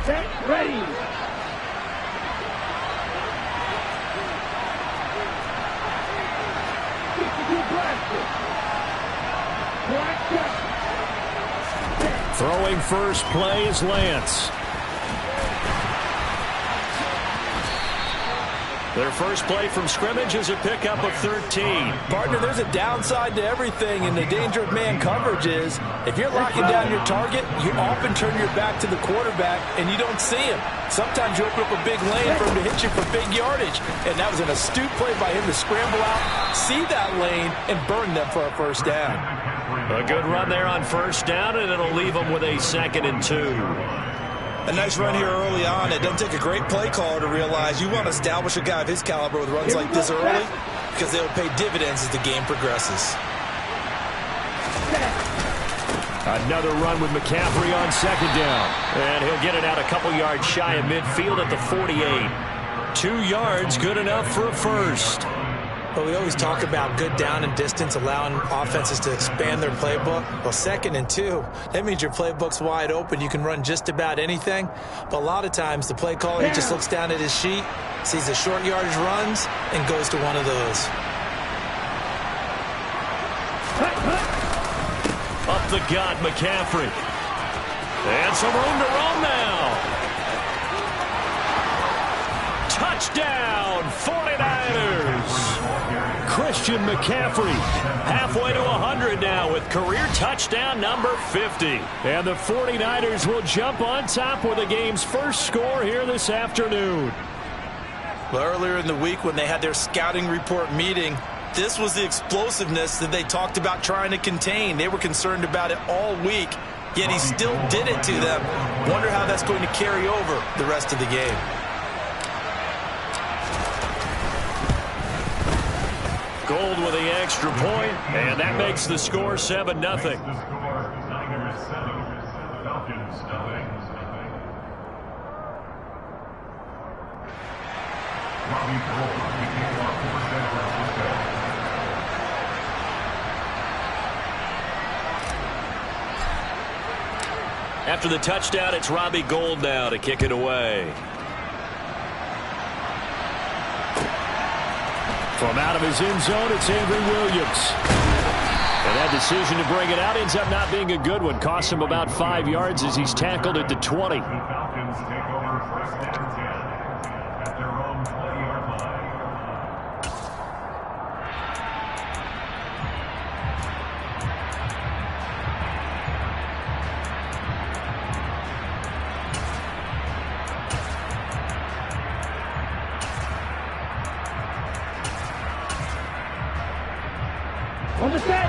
Set, ready. Throwing first play is Lance. Their first play from scrimmage is a pickup of 13. Partner, there's a downside to everything, and the danger of man coverage is if you're locking down your target, you often turn your back to the quarterback, and you don't see him. Sometimes you open up a big lane for him to hit you for big yardage, and that was an astute play by him to scramble out, see that lane, and burn them for a first down. A good run there on first down, and it'll leave them with a 2nd and 2. A nice run here early on. It doesn't take a great play caller to realize you want to establish a guy of his caliber with runs like this early because they'll pay dividends as the game progresses. Another run with McCaffrey on 2nd down. And he'll get it out a couple yards shy of midfield at the 48. 2 yards, good enough for a first. But we always talk about good down and distance, allowing offenses to expand their playbook. Well, 2nd and 2, that means your playbook's wide open. You can run just about anything. But a lot of times the play caller, he just looks down at his sheet, sees the short yardage runs, and goes to one of those. Up the gut, McCaffrey. And some room to roam now. Touchdown, 49ers. Christian McCaffrey halfway to 100 now with career touchdown number 50. And the 49ers will jump on top with the game's first score here this afternoon. Well, earlier in the week when they had their scouting report meeting, this was the explosiveness that they talked about trying to contain. They were concerned about it all week, yet he still did it to them. Wonder how that's going to carry over the rest of the game. Gold with the extra point, and that makes the score 7-0. After the touchdown, it's Robbie Gould now to kick it away. From out of his end zone, it's Avery Williams. And that decision to bring it out ends up not being a good one. Costs him about 5 yards as he's tackled at the 20.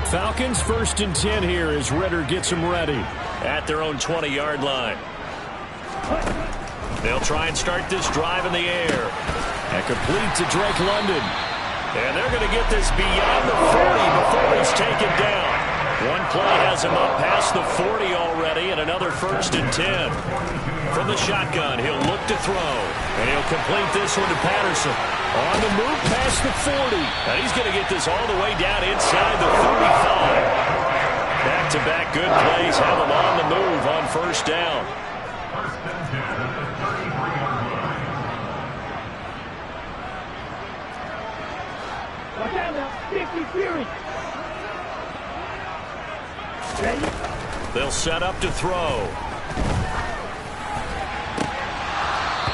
Falcons 1st and 10 here as Ritter gets them ready at their own 20-yard line. They'll try and start this drive in the air. And complete to Drake London. And they're going to get this beyond the 40 before he's taken down. One play has him up past the 40 already, and another 1st and 10. From the shotgun, he'll look to throw. And he'll complete this one to Patterson. On the move past the 40. And he's going to get this all the way down inside the 35. Back-to-back good plays have him on the move on 1st down. They'll set up to throw.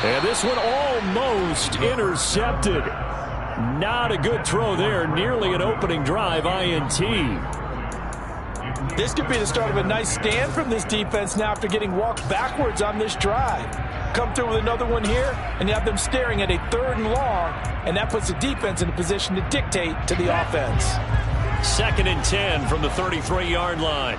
And this one almost intercepted. Not a good throw there. Nearly an opening drive INT. This could be the start of a nice stand from this defense now after getting walked backwards on this drive. Come through with another one here, and you have them staring at a 3rd and long, and that puts the defense in a position to dictate to the offense. 2nd and 10 from the 33-yard line.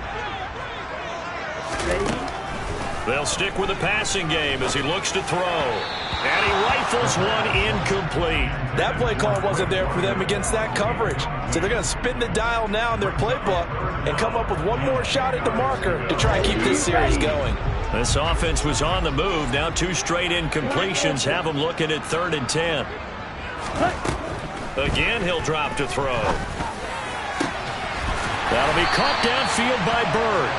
They'll stick with the passing game as he looks to throw. And he rifles one incomplete. That play call wasn't there for them against that coverage. So they're going to spin the dial now in their playbook and come up with one more shot at the marker to try and keep this series going. This offense was on the move. Now 2 straight incompletions have them looking at 3rd and 10. Again, he'll drop to throw. That'll be caught downfield by Bird.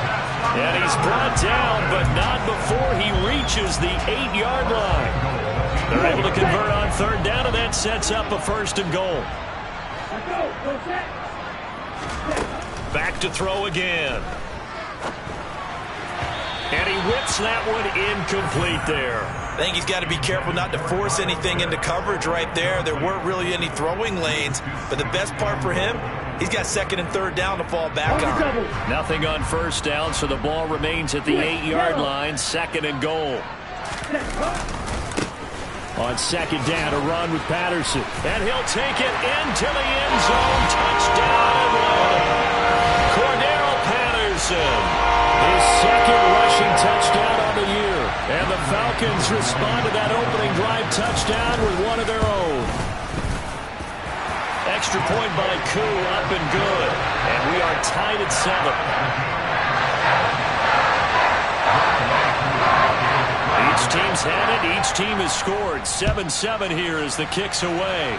And he's brought down, but not before he reaches the 8-yard line. They're able to convert on third down, and that sets up a 1st and goal. Back to throw again. And he whips that one incomplete there. I think he's got to be careful not to force anything into coverage right there. There weren't really any throwing lanes, but the best part for him, he's got 2nd and 3rd down to fall back on. Nothing on 1st down, so the ball remains at the 8-yard line, 2nd and goal. On 2nd down, a run with Patterson. And he'll take it into the end zone. Touchdown, Atlanta. Cordero Patterson, his 2nd rushing touchdown on the year. And the Falcons respond to that opening drive touchdown with one of their own. Extra point by Koo, up and good. And we are tied at 7. Each team's had it. Each team has scored. 7-7 here as the kick's away.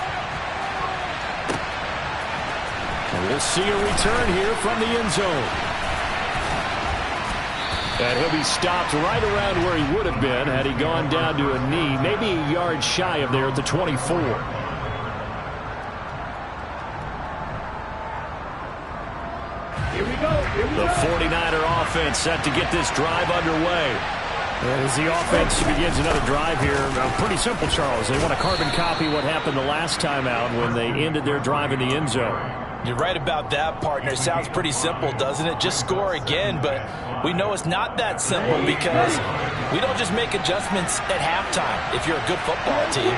And we'll see a return here from the end zone. And he'll be stopped right around where he would have been had he gone down to a knee, maybe a yard shy of there at the 24. The 49er offense set to get this drive underway. And as the offense begins another drive here, pretty simple, Charles. They want to carbon copy what happened the last time out when they ended their drive in the end zone. You're right about that, partner. It sounds pretty simple, doesn't it? Just score again, but we know it's not that simple because we don't just make adjustments at halftime if you're a good football team.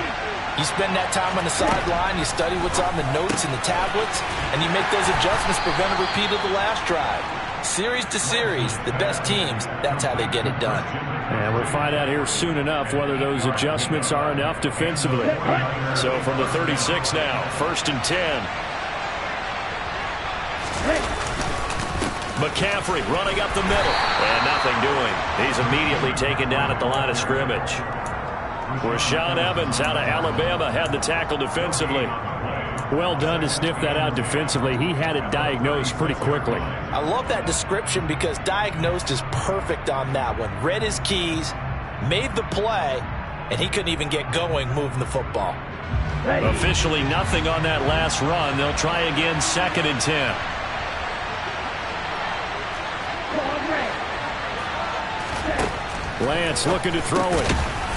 You spend that time on the sideline, you study what's on the notes and the tablets, and you make those adjustments, prevent a repeat of the last drive. Series to series, the best teams, that's how they get it done. And we'll find out here soon enough whether those adjustments are enough defensively. So from the 36 now, 1st and 10. McCaffrey running up the middle. And nothing doing. He's immediately taken down at the line of scrimmage. Rashaan Evans out of Alabama had the tackle defensively. Well done to sniff that out defensively. He had it diagnosed pretty quickly. I love that description because diagnosed is perfect on that one. Read his keys, made the play, and he couldn't even get going moving the football. Officially nothing on that last run. They'll try again 2nd and 10. Lance looking to throw it.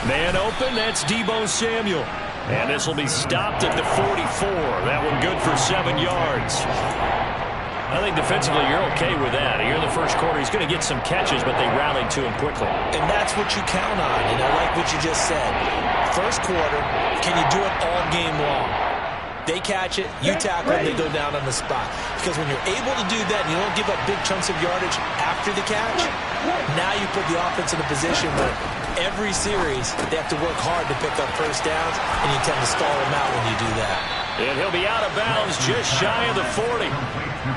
Man open, that's Deebo Samuel. And this will be stopped at the 44. That one good for 7 yards. I think defensively you're okay with that. Here in the first quarter, he's going to get some catches, but they rallied to him quickly. And that's what you count on, and I like what you just said. First quarter, can you do it all game long? They catch it, you tackle it, they go down on the spot. Because when you're able to do that and you don't give up big chunks of yardage after the catch, now you put the offense in a position where every series they have to work hard to pick up first downs, and you tend to stall them out when you do that. And he'll be out of bounds just shy of the 40.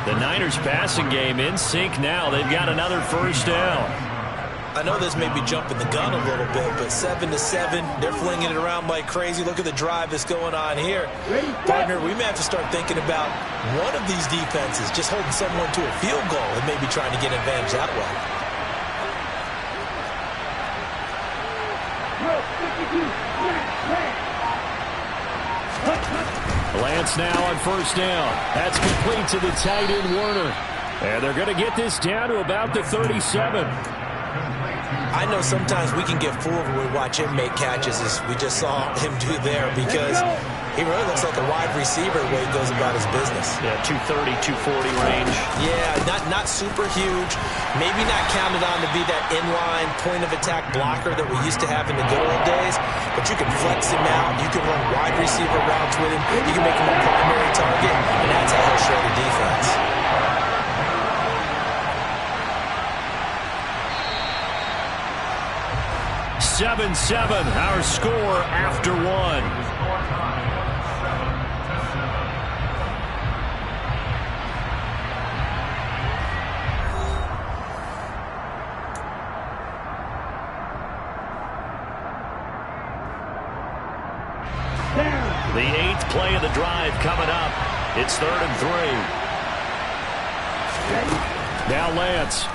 The Niners passing game in sync now. They've got another first down. I know this may be jumping the gun a little bit, but 7-7, they're flinging it around like crazy. Look at the drive that's going on here. Partner, we may have to start thinking about one of these defenses just holding someone to a field goal and maybe trying to get an advantage that way. Lance now on first down. That's complete to the tight end, Warner. And they're going to get this down to about the 37. I know sometimes we can get fooled when we watch him make catches, as we just saw him do there, because he really looks like a wide receiver the way he goes about his business. Yeah, 230, 240 range. Yeah, not super huge. Maybe not counted on to be that inline point-of-attack blocker that we used to have in the good old days, but you can flex him out. You can run wide receiver routes with him. You can make him a primary target, and that's how he'll shred the defense. 7-7, our score after one. The 8th play of the drive coming up. It's 3rd and 3. Now Lance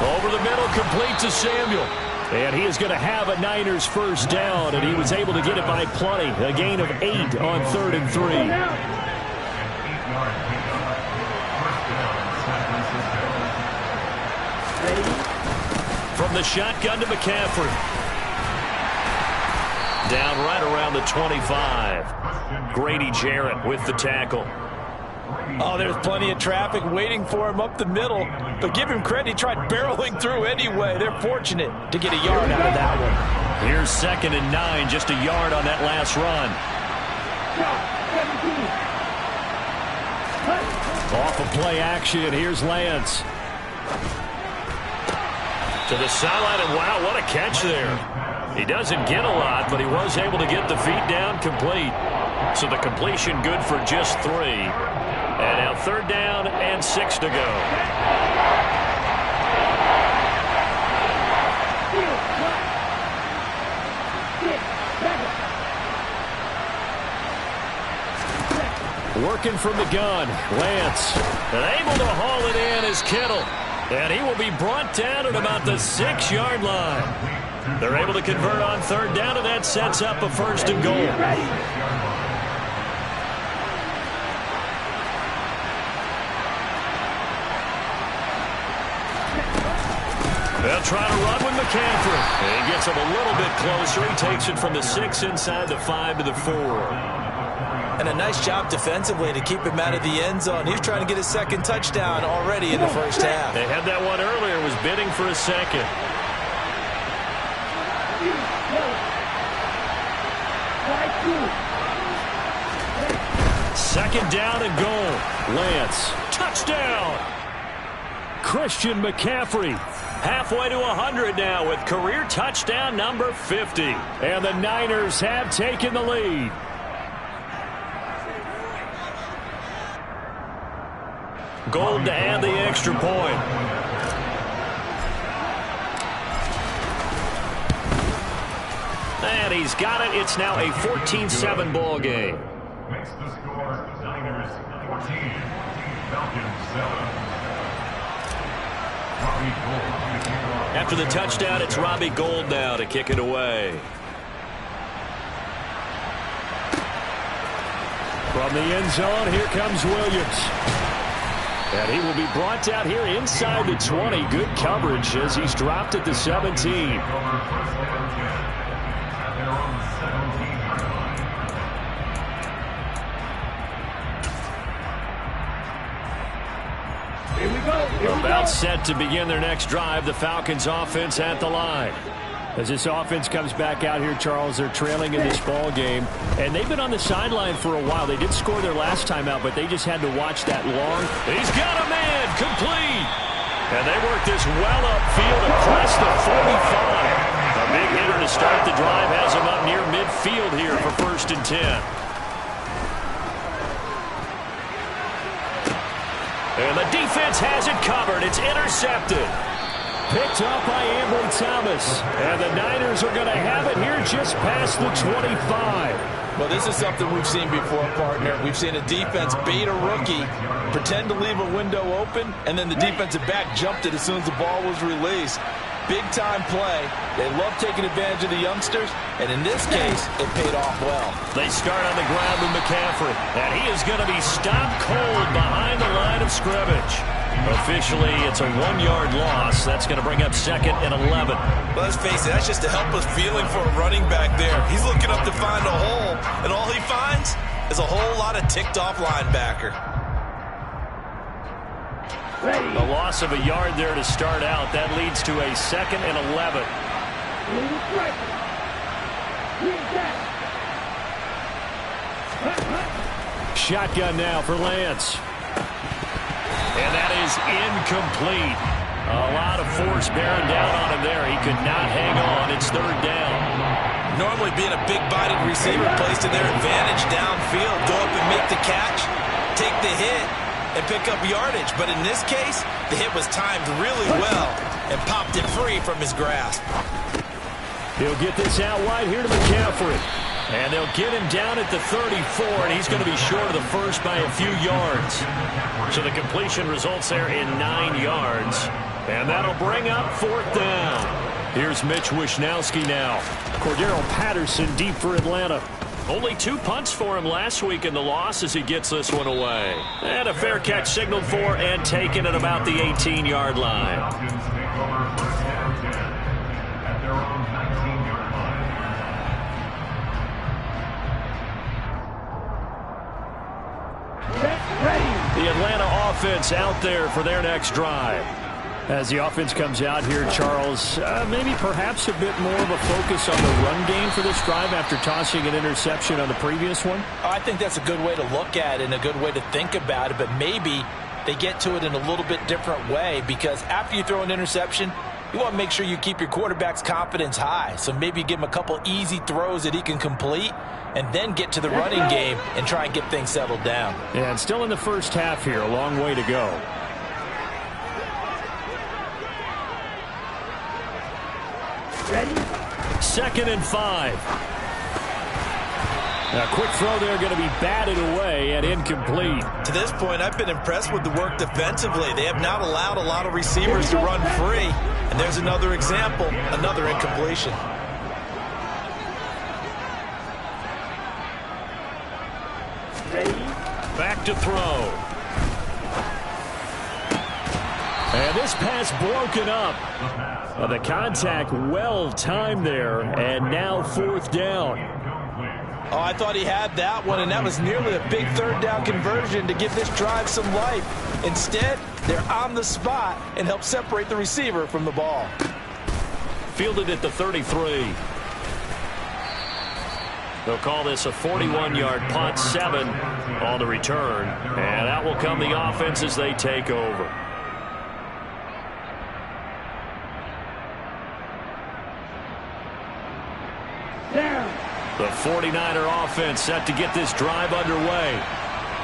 Over the middle, complete to Samuel. And he is going to have a Niners first down, and he was able to get it by plenty. A gain of 8 on 3rd and 3. From the shotgun to McCaffrey. Down right around the 25. Grady Jarrett with the tackle. Oh, there's plenty of traffic waiting for him up the middle. But give him credit, he tried barreling through anyway. They're fortunate to get a yard out of that one. Here's 2nd and 9, just a yard on that last run. Off of play action, here's Lance. To the sideline, and wow, what a catch there. He doesn't get a lot, but he was able to get the feet down complete. So the completion good for just 3. And now 3rd down and 6 to go. Working from the gun, Lance. And able to haul it in is Kittle. And he will be brought down at about the 6-yard line. They're able to convert on 3rd down, and that sets up a 1st and goal. They'll try to run with McCaffrey. And he gets him a little bit closer. He takes it from the 6 inside the 5 to the 4. And a nice job defensively to keep him out of the end zone. He was trying to get his 2nd touchdown already in the 1st half. They had that one earlier, was bidding for a 2nd. Second down and goal. Lance. Touchdown! Christian McCaffrey. Halfway to 100 now with career touchdown number 50. And the Niners have taken the lead. Gold to add the extra point. And he's got it. It's now a 14-7 ball game. Makes the score Niners 14, Falcons 7. After the touchdown, it's Robbie Gould now to kick it away. From the end zone, here comes Williams. And he will be brought down here inside the 20. Good coverage as he's dropped at the 17. About set to begin their next drive, the Falcons offense at the line. As this offense comes back out here, Charles, they're trailing in this ball game, and they've been on the sideline for a while. They did score their last time out, but they just had to watch that long. He's got a man, complete. And they work this well upfield across the 45. A big hitter to start the drive has him up near midfield here for 1st and 10. And the defense has it covered. It's intercepted. Picked up by Ambry Thomas. And the Niners are going to have it here just past the 25. Well, this is something we've seen before, partner. We've seen a defense bait a rookie, pretend to leave a window open, and then the defensive back jumped it as soon as the ball was released. Big-time play. They love taking advantage of the youngsters, and in this case, it paid off well. They start on the ground with McCaffrey, and he is going to be stopped cold behind the line of scrimmage. Officially, it's a 1-yard loss. That's going to bring up 2nd and 11. Well, let's face it, that's just a helpless feeling for a running back there. He's looking up to find a hole, and all he finds is a whole lot of ticked-off linebacker. A loss of a yard there to start out. That leads to a 2nd and 11. Shotgun now for Lance. And that is incomplete. A lot of force bearing down on him there. He could not hang on. It's 3rd down. Normally being a big-bodied receiver plays to their advantage downfield. Go up and make the catch, take the hit, and pick up yardage. But in this case, the hit was timed really well and popped it free from his grasp. He'll get this out wide here to McCaffrey. And they'll get him down at the 34, and he's going to be short of the first by a few yards. So the completion results there in 9 yards. And that'll bring up 4th down. Here's Mitch Wishnowski now. Cordero Patterson deep for Atlanta. Only 2 punts for him last week in the loss as he gets this one away. And a fair catch signaled for and taken at about the 18-yard line. Falcons take over first down 10 at their own 19-yard line. The Atlanta offense out there for their next drive. As the offense comes out here, Charles, maybe perhaps a bit more of a focus on the run game for this drive after tossing an interception on the previous one? I think that's a good way to look at it and a good way to think about it, but maybe they get to it in a little bit different way, because after you throw an interception, you want to make sure you keep your quarterback's confidence high. So maybe give him a couple easy throws that he can complete and then get to the running game and try and get things settled down. Yeah, and still in the first half here, a long way to go. Ready? 2nd and 5. A quick throw there going to be batted away and incomplete. To this point, I've been impressed with the work defensively. They have not allowed a lot of receivers to run free. And there's another example, another incompletion. Ready? Back to throw. And this pass broken up. The contact well timed there, and now 4th down. Oh, I thought he had that one, and that was nearly a big 3rd down conversion to give this drive some life. Instead, they're on the spot and help separate the receiver from the ball. Fielded at the 33. They'll call this a 41-yard punt, 7 on the return. And out will come the offense as they take over. The 49er offense set to get this drive underway.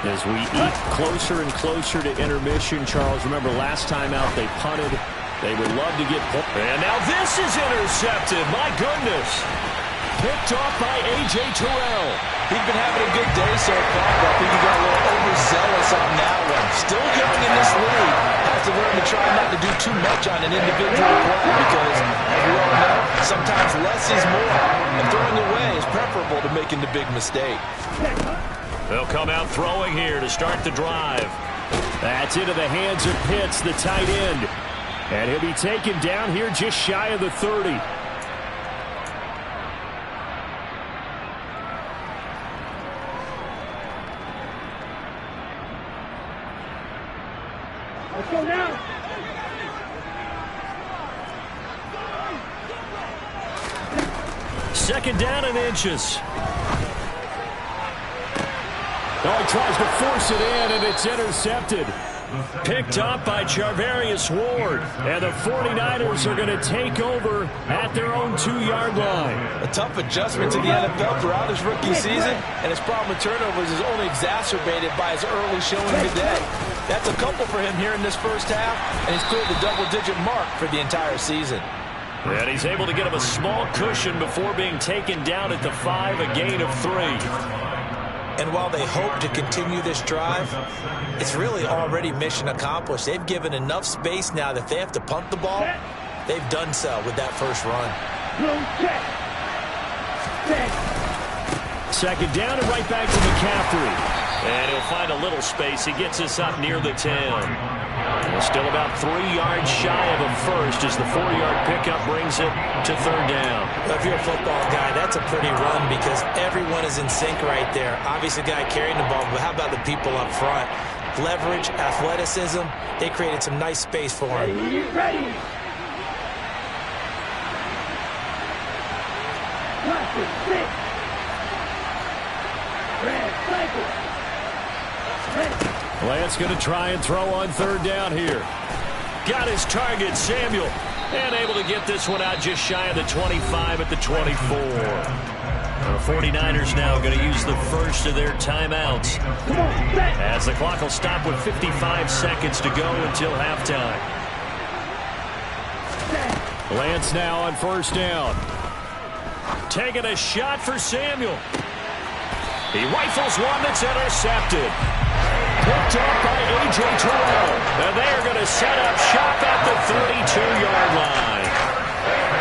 As we eat closer and closer to intermission, Charles, remember last time out they punted. They would love to get... And now this is intercepted. My goodness. Picked off by A.J. Terrell. He's been having a good day so far, but I think he got a little overzealous on that one. Still young in this league. Has to learn to try not to do too much on an individual play because, as we all know, sometimes less is more. And throwing away is preferable to making the big mistake. They'll come out throwing here to start the drive. That's into the hands of Pitts, the tight end. And he'll be taken down here just shy of the 30. Let's go now. Second down and inches. Oh, he tries to force it in, and it's intercepted. Picked up by Charvarius Ward. And the 49ers are going to take over at their own 2-yard line. A tough adjustment to the NFL throughout his rookie season, and his problem with turnovers is only exacerbated by his early showing today. That's a couple for him here in this first half, and he's cleared the double-digit mark for the entire season. And he's able to get him a small cushion before being taken down at the 5, a gain of 3. And while they hope to continue this drive, it's really already mission accomplished. They've given enough space now that if they have to punt the ball, they've done so with that first run. Second down and right back to McCaffrey. And he'll find a little space. He gets us up near the 10. Well, still about 3 yards shy of a first as the 4-yard pickup brings it to 3rd down. Well, if you're a football guy, that's a pretty run because everyone is in sync right there. Obviously, the guy carrying the ball, but how about the people up front? Leverage, athleticism, they created some nice space for him. Ready. Lance going to try and throw on 3rd down here. Got his target, Samuel, and able to get this one out just shy of the 25 at the 24. The 49ers now going to use the first of their timeouts as the clock will stop with 55 seconds to go until halftime. Lance now on 1st down. Taking a shot for Samuel. He rifles one that's intercepted. Picked up by A.J. Terrell. And they are going to set up shop at the 32-yard line.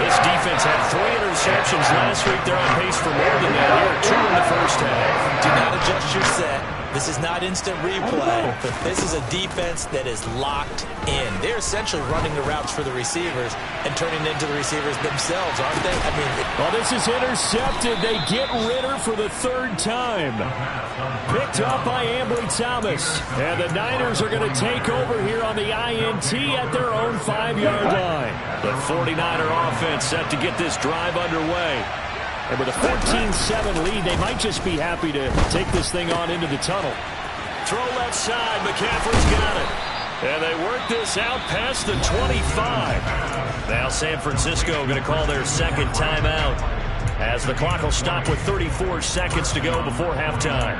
This defense had 3 interceptions last week. They're on pace for more than that here. 2 in the first half. Do not adjust your set. This is not instant replay. This is a defense that is locked in. They're essentially running the routes for the receivers and turning into the receivers themselves, aren't they? I mean, well, this is intercepted. They get Ritter for the 3rd time. Picked up by Ambry Thomas. And the Niners are going to take over here on the INT at their own 5-yard line. The 49er offense set to get this drive underway. And with a 14-7 lead, they might just be happy to take this thing on into the tunnel. Throw left side. McCaffrey's got it. And they work this out past the 25. Now San Francisco going to call their 2nd timeout as the clock will stop with 34 seconds to go before halftime.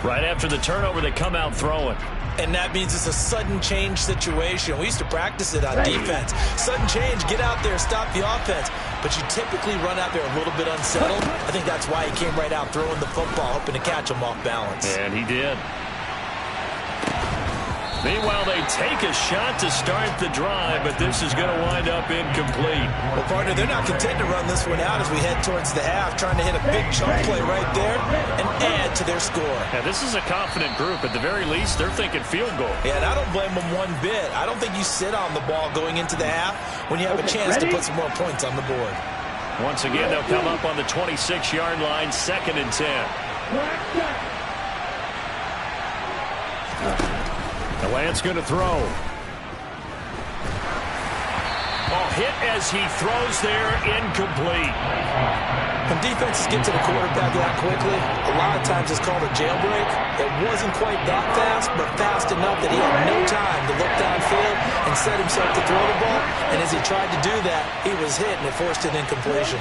Right after the turnover, they come out throwing. And that means it's a sudden change situation. We used to practice it on defense. Sudden change, get out there, stop the offense. But you typically run out there a little bit unsettled. I think that's why he came right out throwing the football, hoping to catch him off balance. And he did. Meanwhile, they take a shot to start the drive, but this is going to wind up incomplete. Well, partner, they're not content to run this one out as we head towards the half, trying to hit a big chunk play right there and add to their score. Yeah, this is a confident group. At the very least, they're thinking field goal. Yeah, and I don't blame them one bit. I don't think you sit on the ball going into the half when you have a chance to put some more points on the board. Once again, they'll come up on the 26-yard line, 2nd and 10. Lance going to throw. Oh, hit as he throws there, incomplete. When defenses get to the quarterback that quickly, a lot of times it's called a jailbreak. It wasn't quite that fast, but fast enough that he had no time to look downfield and set himself to throw the ball. And as he tried to do that, he was hit, and it forced an incompletion.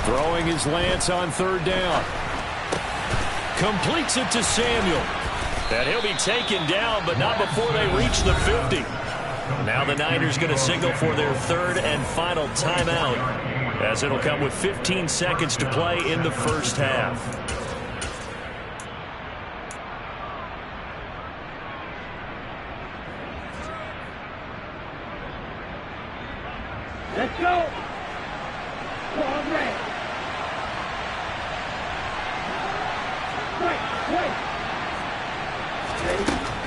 Throwing is Lance on 3rd down. Completes it to Samuel. And he'll be taken down, but not before they reach the 50. Now the Niners going to signal for their 3rd and final timeout, as it'll come with 15 seconds to play in the first half. Let's go. Ball red.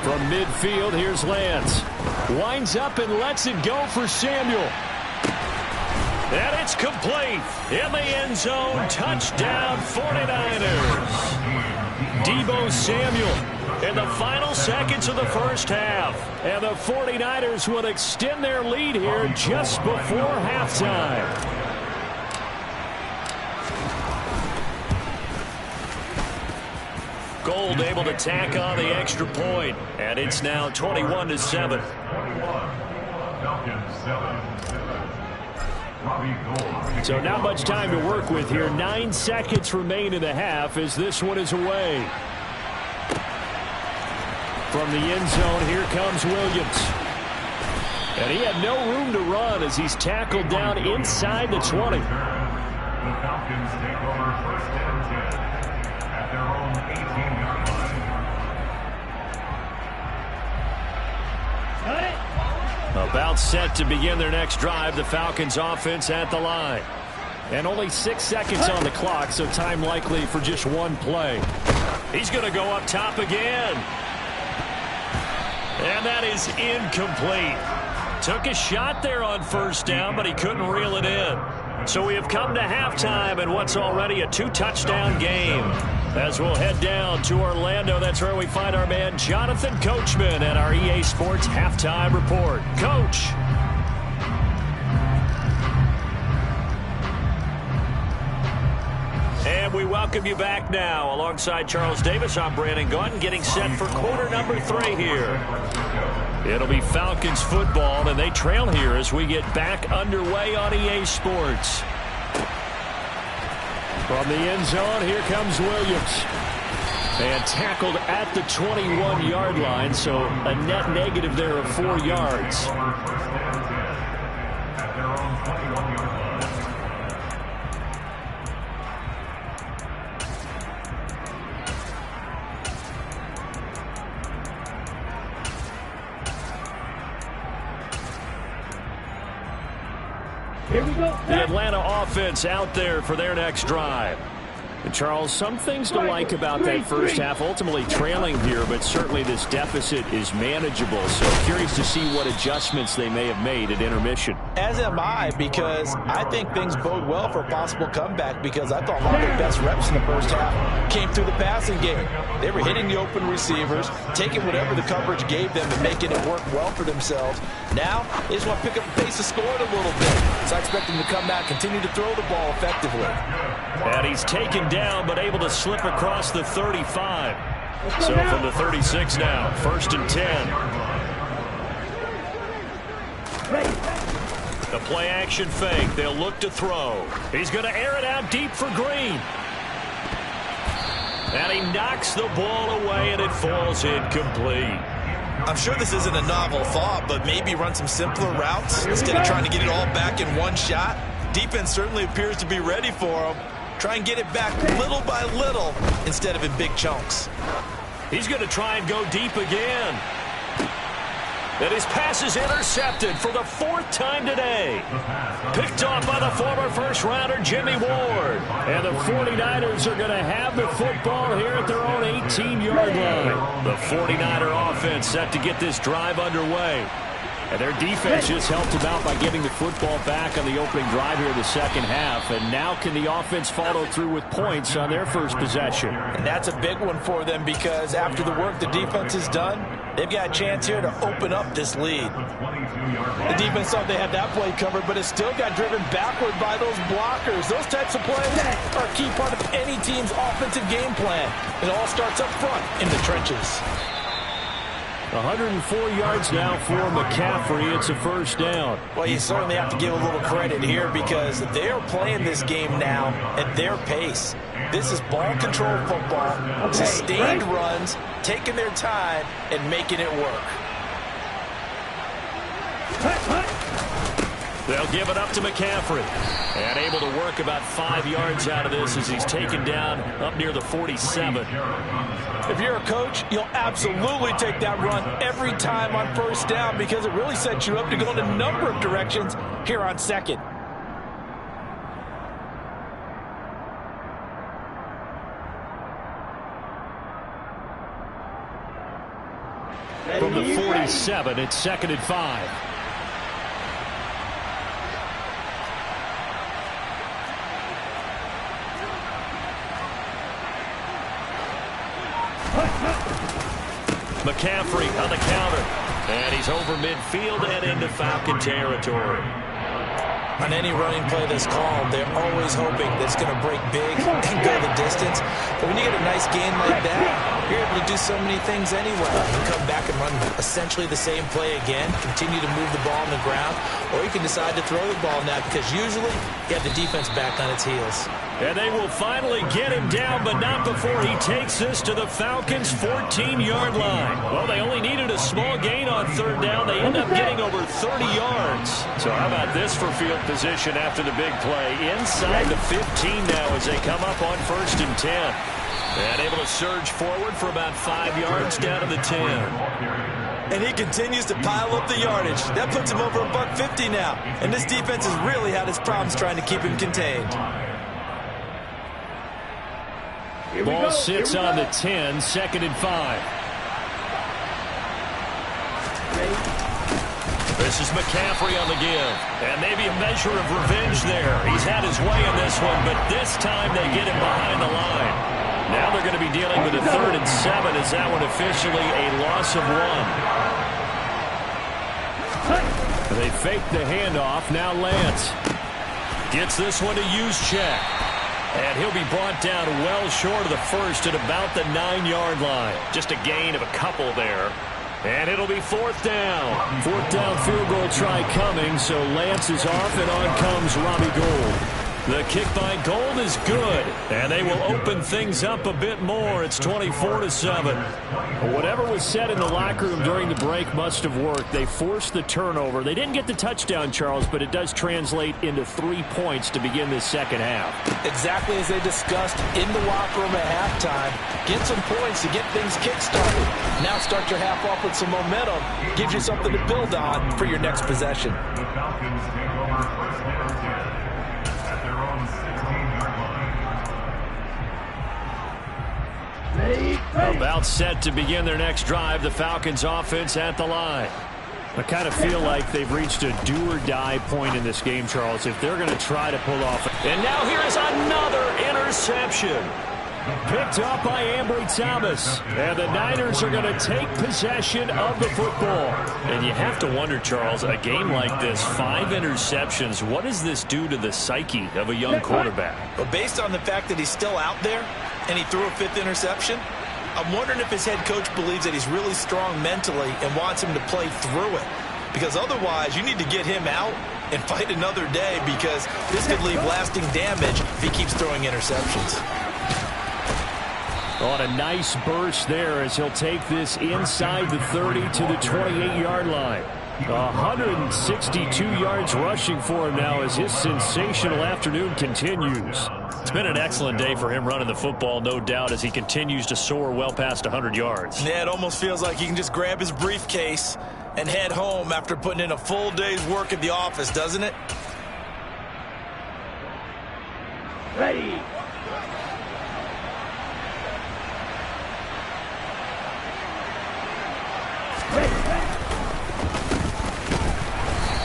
From midfield, here's Lance. Winds up and lets it go for Samuel. And it's complete. In the end zone, touchdown 49ers. Deebo Samuel in the final seconds of the first half. And the 49ers will extend their lead here just before halftime. Gold able to tack on the extra point, and it's now 21-7. So not much time to work with here. 9 seconds remain in the half as this one is away. From the end zone, here comes Williams. And he had no room to run as he's tackled down inside the 20. The Falcons take over 1st and 10 at their own 18-yard line. About set to begin their next drive, the Falcons offense at the line. And only 6 seconds on the clock, so time likely for just one play. He's going to go up top again. And that is incomplete. Took a shot there on 1st down, but he couldn't reel it in. So we have come to halftime in what's already a 2-touchdown game. As we'll head down to Orlando, that's where we find our man Jonathan Coachman at our EA Sports Halftime Report. Coach. And we welcome you back now. Alongside Charles Davis, I'm Brandon Gaudin, getting set for quarter number 3 here. It'll be Falcons football, and they trail here as we get back underway on EA Sports. From the end zone, here comes Williams. And tackled at the 21-yard line, so a net negative there of 4 yards. At their own Here we go. The Atlanta offense out there for their next drive. And Charles, some things to like about that first half. Ultimately trailing here, but certainly this deficit is manageable. So curious to see what adjustments they may have made at intermission. As am I, because I think things bode well for a possible comeback, because I thought a lot of their best reps in the first half came through the passing game. They were hitting the open receivers, taking whatever the coverage gave them and making it work well for themselves. Now, they just want to pick up the pace of scoring a little bit. So I expect them to come back, continue to throw the ball effectively. And he's taken down, but able to slip across the 35. So from the 36 now, 1st and 10. The play action fake. They'll look to throw. He's going to air it out deep for Green. And he knocks the ball away, and it falls incomplete. I'm sure this isn't a novel thought, but maybe run some simpler routes instead of trying to get it all back in one shot. Defense certainly appears to be ready for him. Try and get it back little by little instead of in big chunks. He's going to try and go deep again. And his pass is intercepted for the 4th time today. Picked off by the former first-rounder Jimmy Ward. And the 49ers are going to have the football here at their own 18-yard line. The 49er offense set to get this drive underway. And their defense just helped them out by getting the football back on the opening drive here in the second half. And now can the offense follow through with points on their first possession? And that's a big one for them, because after the work the defense has done, they've got a chance here to open up this lead. The defense thought they had that play covered, but it still got driven backward by those blockers. Those types of plays are a key part of any team's offensive game plan. It all starts up front in the trenches. 104 yards now for McCaffrey. It's a first down. Well, you certainly have to give a little credit here, because they're playing this game now at their pace. This is ball control football, sustained runs, taking their time and making it work. They'll give it up to McCaffrey. And able to work about 5 yards out of this as he's taken down up near the 47. If you're a coach, you'll absolutely take that run every time on first down, because it really sets you up to go in a number of directions here on second. From the 47, it's 2nd and 5. McCaffrey on the counter. And he's over midfield and into Falcon territory. On any running play that's called, they're always hoping that it's going to break big and go the distance. But when you get a nice gain like that, you're able to do so many things anyway. You can come back and run essentially the same play again, continue to move the ball on the ground, or you can decide to throw the ball now, because usually you have the defense back on its heels. And they will finally get him down, but not before he takes this to the Falcons' 14-yard line. Well, they only needed a small gain on 3rd down. They end up getting over 30 yards. So how about this for field position after the big play? Inside the 15 now as they come up on 1st and 10. And able to surge forward for about 5 yards down to the 10. And he continues to pile up the yardage. That puts him over $150 now. And this defense has really had its problems trying to keep him contained. Ball sits on the 10, 2nd and 5. This is McCaffrey on the give. And maybe a measure of revenge there. He's had his way in this one, but this time they get him behind the line. Now they're going to be dealing with a 3rd and 7 as that one officially a loss of 1. They fake the handoff. Now Lance gets this one to Juszczyk. And he'll be brought down well short of the first at about the 9-yard line. Just a gain of a couple there. And it'll be 4th down. 4th down field goal try coming, so Lance is off, and on comes Robbie Gould. The kick by Gold is good, and they will open things up a bit more. It's 24-7. Whatever was said in the locker room during the break must have worked. They forced the turnover. They didn't get the touchdown, Charles, but it does translate into 3 points to begin this second half. Exactly as they discussed in the locker room at halftime. Get some points to get things kick-started. Now start your half off with some momentum. Gives you something to build on for your next possession. The Falcons take over first down 10 at their own 16-yard line. About set to begin their next drive, the Falcons offense at the line. I kind of feel like they've reached a do-or-die point in this game, Charles, if they're going to try to pull off. And now here is another interception. Picked up by Ambry Thomas. And the Niners are going to take possession of the football. And you have to wonder, Charles, a game like this, 5 interceptions, what does this do to the psyche of a young quarterback? But based on the fact that he's still out there and he threw a 5th interception, I'm wondering if his head coach believes that he's really strong mentally and wants him to play through it. Because otherwise, you need to get him out and fight another day, because this could leave lasting damage if he keeps throwing interceptions. On a nice burst there as he'll take this inside the 30 to the 28-yard line. 162 yards rushing for him now as his sensational afternoon continues. It's been an excellent day for him running the football, no doubt, as he continues to soar well past 100 yards. Yeah, it almost feels like he can just grab his briefcase and head home after putting in a full day's work at the office, doesn't it? Ready.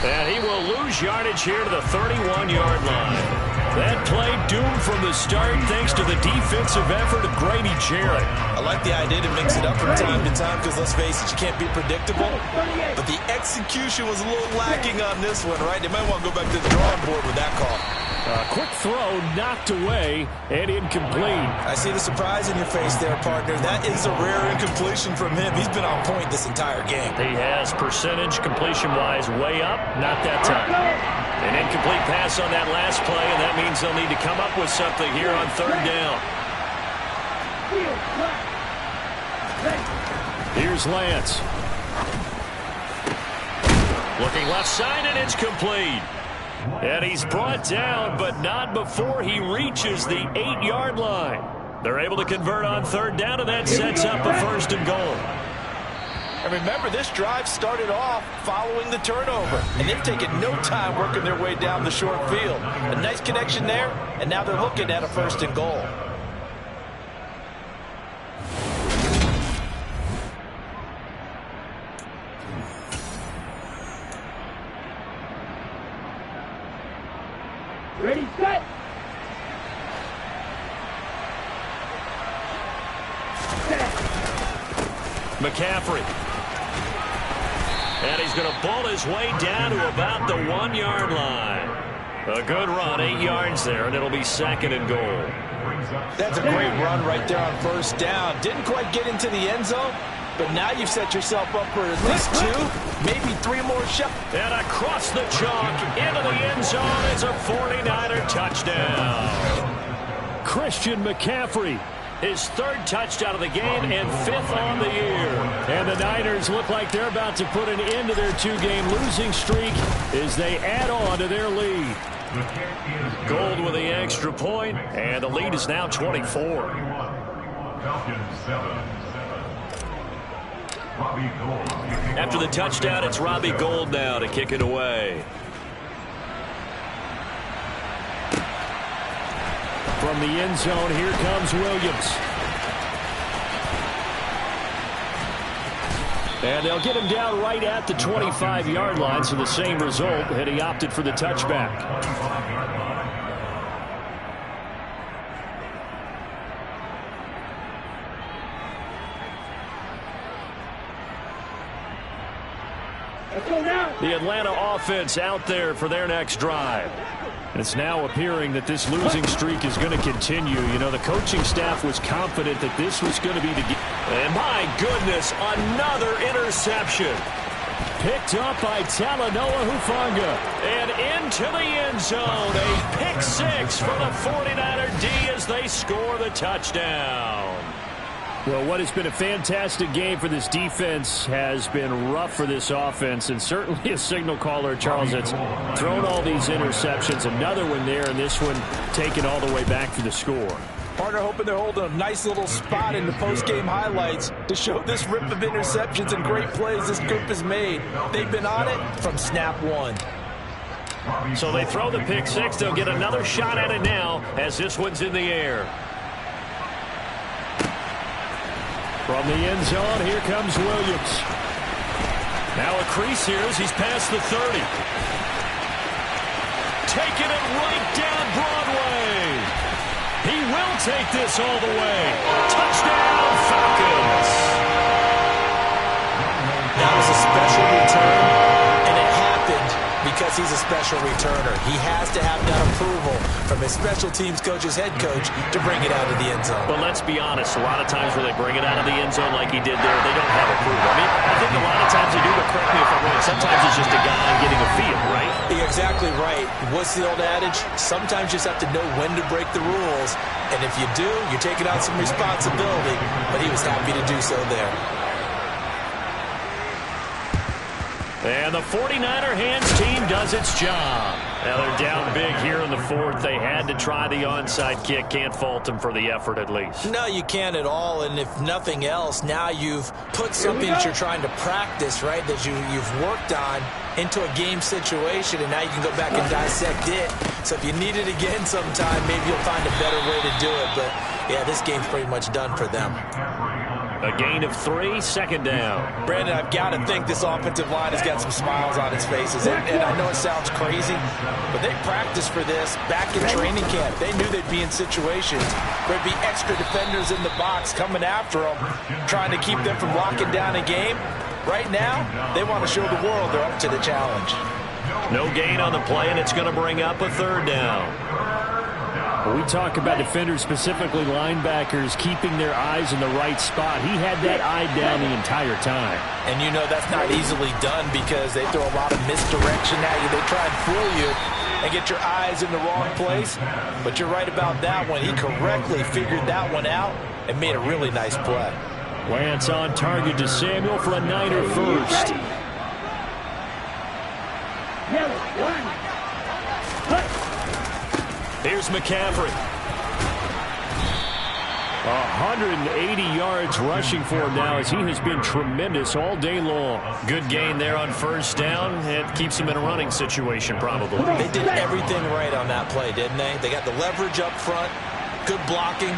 And he will lose yardage here to the 31-yard line. That play doomed from the start thanks to the defensive effort of Grady Jarrett. I like the idea to mix it up from time to time because, let's face it, you can't be predictable. But the execution was a little lacking on this one, right? They might want to go back to the drawing board with that call. Quick throw knocked away and incomplete. I see the surprise in your face there, partner. That is a rare incompletion from him. He's been on point this entire game. He has percentage completion-wise way up, not that time. An incomplete pass on that last play, and that means they'll need to come up with something here on 3rd down. Here's Lance. Looking left side, and it's complete. And he's brought down, but not before he reaches the 8-yard line. They're able to convert on 3rd down, and that sets up a 1st and goal. And remember, this drive started off following the turnover, and they've taken no time working their way down the short field. A nice connection there, and now they're looking at a 1st and goal. Ready, set. McCaffrey. And he's going to ball his way down to about the 1-yard line. A good run, 8 yards there, and it'll be 2nd and goal. That's a great run right there on 1st down. Didn't quite get into the end zone, but now you've set yourself up for at least 2, maybe 3 more shots. And across the chalk into the end zone is a 49er touchdown. Christian McCaffrey. His 3rd touchdown of the game and 5th on the year. And the Niners look like they're about to put an end to their 2-game losing streak as they add on to their lead. Gold with the extra point, and the lead is now 24. After the touchdown, it's Robbie Gould now to kick it away. From the end zone, here comes Williams. And they'll get him down right at the 25-yard line, so the same result, and he opted for the touchback. The Atlanta offense out there for their next drive. It's now appearing that this losing streak is going to continue. You know, the coaching staff was confident that this was going to be the game. And my goodness, another interception. picked up by Talanoa Hufanga. And into the end zone. A pick six for the 49er D as they score the touchdown. Well, what has been a fantastic game for this defense has been rough for this offense, and certainly a signal caller, Charles, that's thrown all these interceptions. Another one there, and this one taken all the way back for the score. Partner hoping they're holding a nice little spot in the post-game highlights to show this rip of interceptions and great plays this group has made. They've been on it from snap one. So they throw the pick six. They'll get another shot at it now as this one's in the air. From the end zone, here comes Williams. Now a crease here as he's past the 30. Taking it right down Broadway. He will take this all the way. Touchdown, Falcons. That was a special return, and it happened because he's a special returner. He has to have that approval from his special teams coach's head coach to bring it out of the end zone. But let's be honest, a lot of times when they bring it out of the end zone like he did there, they don't have approval. I mean, I think a lot of times they do, but correct me if I'm wrong. Sometimes it's just a guy getting a feel, right? You're exactly right. What's the old adage? Sometimes you just have to know when to break the rules. And if you do, you're taking out some responsibility. But he was happy to do so there. And the 49er hands team does its job. Now they're down big here in the fourth. They had to try the onside kick. Can't fault them for the effort at least. No, you can't at all. And if nothing else, now you've put something that you're trying to practice, right, that you've worked on into a game situation, and now you can go back and dissect it. So if you need it again sometime, maybe you'll find a better way to do it. But, yeah, this game's pretty much done for them. A gain of 3, second down. Brandon, I've got to think this offensive line has got some smiles on its faces. And I know it sounds crazy, but they practiced for this back in training camp. They knew they'd be in situations where there'd be extra defenders in the box coming after them, trying to keep them from locking down a game. Right now, they want to show the world they're up to the challenge. No gain on the play, and it's going to bring up a third down. When we talk about defenders, specifically linebackers, keeping their eyes in the right spot. He had that eye down the entire time. And you know that's not easily done because they throw a lot of misdirection at you. They try and fool you and get your eyes in the wrong place. But you're right about that one. He correctly figured that one out and made a really nice play. Lance on target to Samuel for a Niner first. Here's McCaffrey. 180 yards rushing for him now as he has been tremendous all day long. Good gain there on first down. It keeps him in a running situation probably. They did everything right on that play, didn't they? They got the leverage up front, good blocking,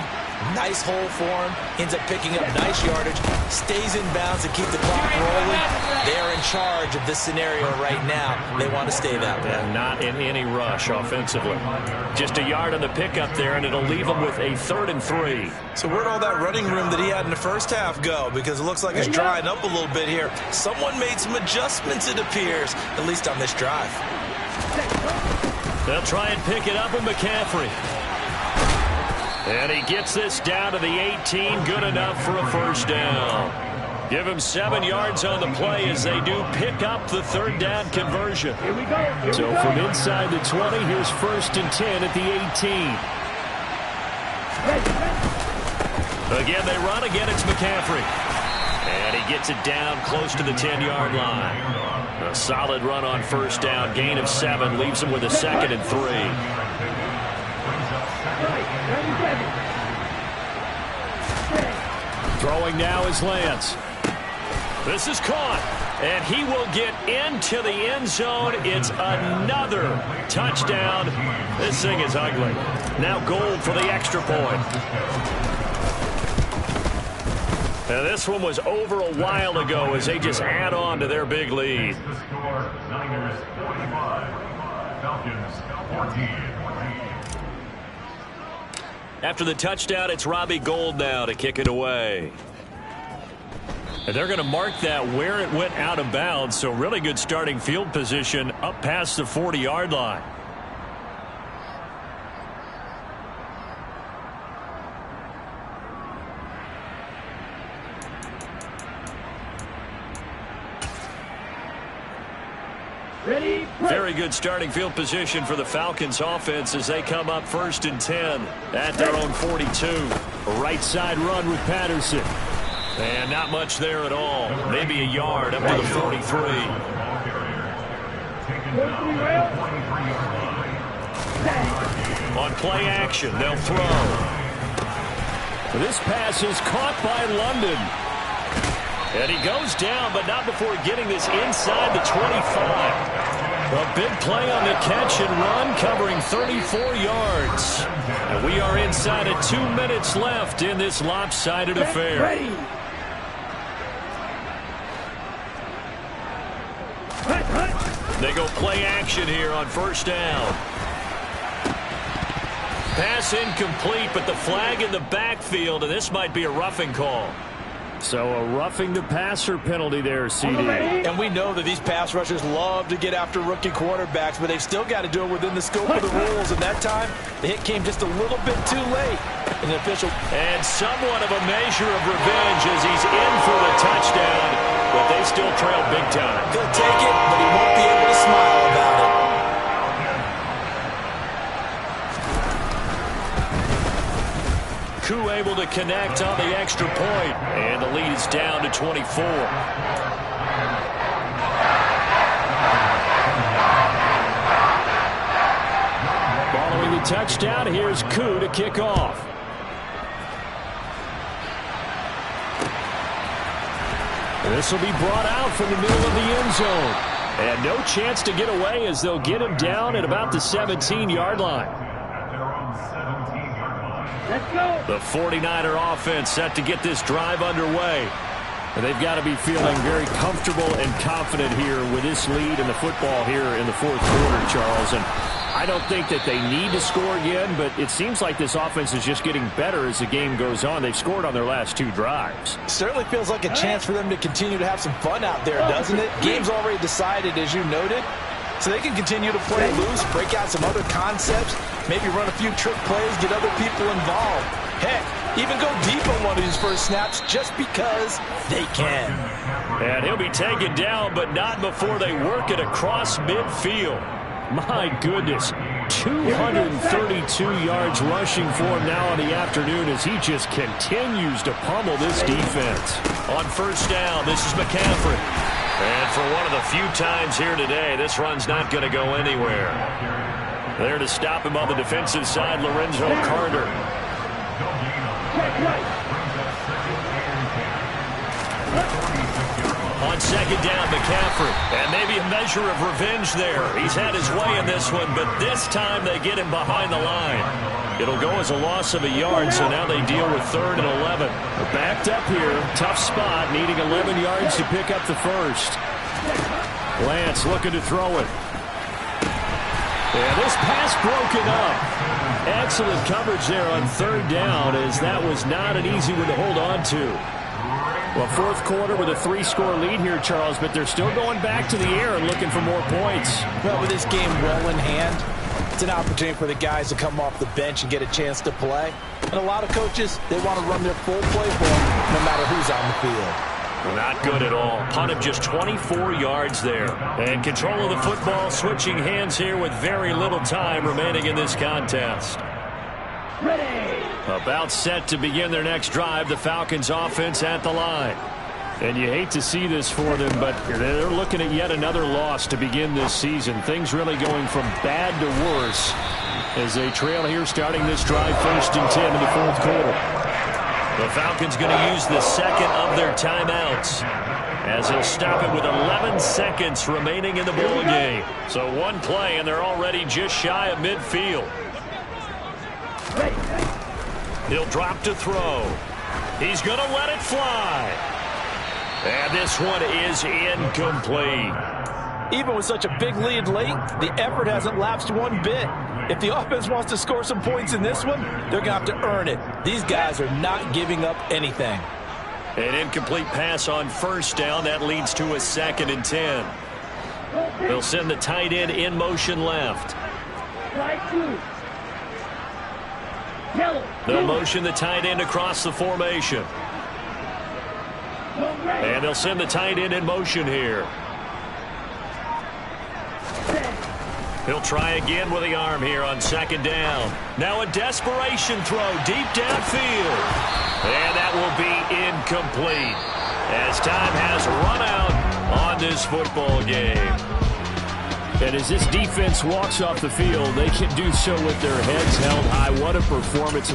nice hole for him, ends up picking up nice yardage, stays in bounds and keep the clock rolling. They're in charge of this scenario right now. They want to stay that way. And not in any rush offensively. Just a yard on the pickup there, and it'll leave them with a 3rd and 3. So where'd all that running room that he had in the first half go? Because it looks like it's drying up a little bit here. Someone made some adjustments, it appears, at least on this drive. They'll try and pick it up with McCaffrey. And he gets this down to the 18, good enough for a first down. Give him 7 yards on the play as they do pick up the 3rd down conversion. So from inside the 20, here's 1st and 10 at the 18. Again, they run. Again, it's McCaffrey. And he gets it down close to the 10-yard line. A solid run on first down. Gain of 7 leaves him with a 2nd and 3. Throwing now is Lance. This is caught, and he will get into the end zone. It's another touchdown. This thing is ugly. Now Gold for the extra point. Now this one was over a while ago as they just add on to their big lead. Niners 45, Falcons 14. After the touchdown, it's Robbie Gould now to kick it away. And they're going to mark that where it went out of bounds, so really good starting field position up past the 40-yard line. Ready, Very good starting field position for the Falcons offense as they come up 1st and 10 at their own 42. A right side run with Patterson. And not much there at all. Maybe a yard up to the 43. On play action, they'll throw. This pass is caught by London. And he goes down, but not before getting this inside the 25. A big play on the catch and run, covering 34 yards. And we are inside of 2 minutes left in this lopsided affair. ready. They go play action here on 1st down. Pass incomplete, but the flag in the backfield, and this might be a roughing call. So a roughing the passer penalty there, CD. And we know that these pass rushers love to get after rookie quarterbacks, but they've still got to do it within the scope of the rules. And that time, the hit came just a little bit too late. And the official... And somewhat of a measure of revenge as he's in for the touchdown, but they still trail big time. He'll take it, but he won't be able to smile about it. Koo able to connect on the extra point, and the lead is down to 24. Following the touchdown, here's Koo to kick off. This will be brought out from the middle of the end zone. And no chance to get away as they'll get him down at about the 17-yard line. Let's go. The 49er offense set to get this drive underway. And they've got to be feeling very comfortable and confident here with this lead in the football here in the 4th quarter, Charles. And I don't think that they need to score again, but it seems like this offense is just getting better as the game goes on. They've scored on their last 2 drives. Certainly feels like a chance for them to continue to have some fun out there, doesn't it? Game's already decided, as you noted. So they can continue to play loose, break out some other concepts, maybe run a few trick plays, get other people involved. Heck, even go deep on one of these first snaps just because they can. And he'll be taken down, but not before they work it across midfield. My goodness, 232 yards rushing for him now in the afternoon as he just continues to pummel this defense. On 1st down, this is McCaffrey. And for one of the few times here today, this run's not going to go anywhere. There to stop him on the defensive side, Lorenzo Carter. On 2nd down, McCaffrey. And maybe a measure of revenge there. He's had his way in this one, but this time they get him behind the line. It'll go as a loss of a yard, so now they deal with 3rd and 11. They're backed up here. Tough spot, needing 11 yards to pick up the first. Lance looking to throw it. And this pass broken up. Excellent coverage there on 3rd down, as that was not an easy one to hold on to. Well, 4th quarter with a 3-score lead here, Charles, but they're still going back to the air and looking for more points. Well, with this game well in hand, it's an opportunity for the guys to come off the bench and get a chance to play. And a lot of coaches, they want to run their full playbook no matter who's on the field. Not good at all. Punt of just 24 yards there. And control of the football switching hands here with very little time remaining in this contest. Ready. About set to begin their next drive, the Falcons offense at the line. And you hate to see this for them, but they're looking at yet another loss to begin this season. Things really going from bad to worse as they trail here starting this drive 1st and 10 in the 4th quarter. The Falcons going to use the 2nd of their timeouts as they'll stop it with 11 seconds remaining in the ball game. So one play and they're already just shy of midfield. He'll drop to throw. He's going to let it fly. And this one is incomplete. Even with such a big lead late, the effort hasn't lapsed one bit. If the offense wants to score some points in this one, they're going to have to earn it. These guys are not giving up anything. An incomplete pass on 1st down. That leads to a 2nd and 10. They'll send the tight end in motion left. They'll motion the tight end across the formation. And they'll send the tight end in motion here. He'll try again with the arm here on second down. Now a desperation throw deep downfield. And that will be incomplete as time has run out on this football game. And as this defense walks off the field, they can do so with their heads held high. What a performance.